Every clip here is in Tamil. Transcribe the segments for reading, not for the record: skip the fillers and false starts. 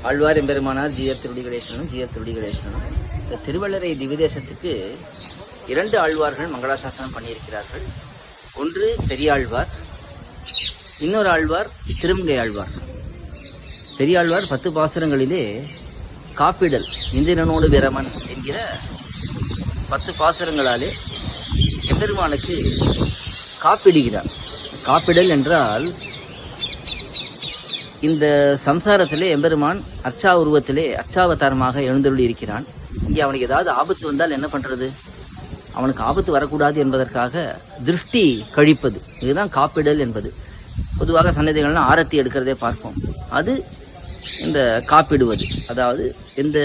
ஆழ்வார் எம்பெருமானார் ஜிஆர் திருவடிகளேசனும் ஜிஆர் திருவடிகளேசனும் இந்த திருவள்ளரை திவ்யதேசத்துக்கு 2 ஆழ்வார்கள் மங்களாசாசனம் பண்ணியிருக்கிறார்கள். ஒன்று பெரியாழ்வார், இன்னொரு ஆழ்வார் திருமங்கை ஆழ்வார். பெரியாழ்வார் 10 பாசுரங்களிலே காப்பிடல் இந்திரனோடு பிரமன் என்கிற 10 பாசுரங்களாலே எம்பெருமானுக்கு காப்பிடுகிறார். காப்பிடல் என்றால் இந்த சம்சாரத்திலே எம்பெருமான் அர்ச்சா உருவத்திலே அர்ச்சாவதாரமாக எழுந்தருளி இருக்கிறான். இங்கே அவனுக்கு ஏதாவது ஆபத்து வந்தால் என்ன பண்றது? அவனுக்கு ஆபத்து வரக்கூடாது என்பதற்காக திருஷ்டி கழிப்பது, இதுதான் காப்பிடல் என்பது. பொதுவாக சன்னதிகள்லாம் ஆரத்தி எடுக்கிறதே பார்ப்போம். அது இந்த காப்பிடுவது, அதாவது எந்த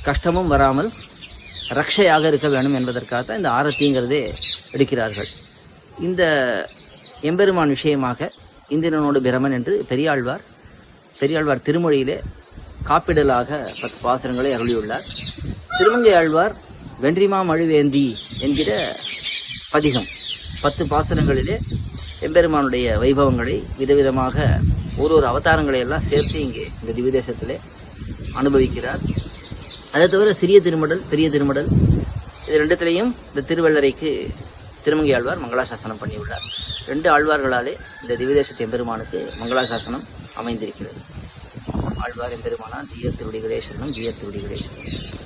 கஷ்டமும் வராமல் ரக்ஷையாக இருக்க வேண்டும் என்பதற்காக இந்த ஆரத்திங்கிறதே எடுக்கிறார்கள். இந்த எம்பெருமான் விஷயமாக இந்திரனோடு பிரமன் என்று பெரியாழ்வார் திருமொழியிலே காப்பிடலாக 10 பாசுரங்களை அருளியுள்ளார். திருமங்கை ஆழ்வார் வென்றிமா மழுவேந்தி என்கிற பதிகம் 10 பாசுரங்களிலே எம்பெருமானுடைய வைபவங்களை விதவிதமாக ஒரு அவதாரங்களை எல்லாம் சேர்த்து இங்கே இந்த திவ்யதேசத்திலே அனுபவிக்கிறார். அதை தவிர சிறிய திருமடல், பெரிய திருமடல், இது 2த்திலையும் இந்த திருவள்ளரைக்கு திருமங்கை ஆழ்வார் மங்களாசாசனம் பண்ணியுள்ளார். 2 ஆழ்வார்களாலே இந்த திவ்யதேசத்து எம்பெருமானுக்கு மங்களாசாசனம் அமைந்திருக்கிறது. ஆழ்வார் எம்பெருமானார் ஜிஆர் திருவடிகளேசனும் ஜிஆர் திருவடிகளேசனும்.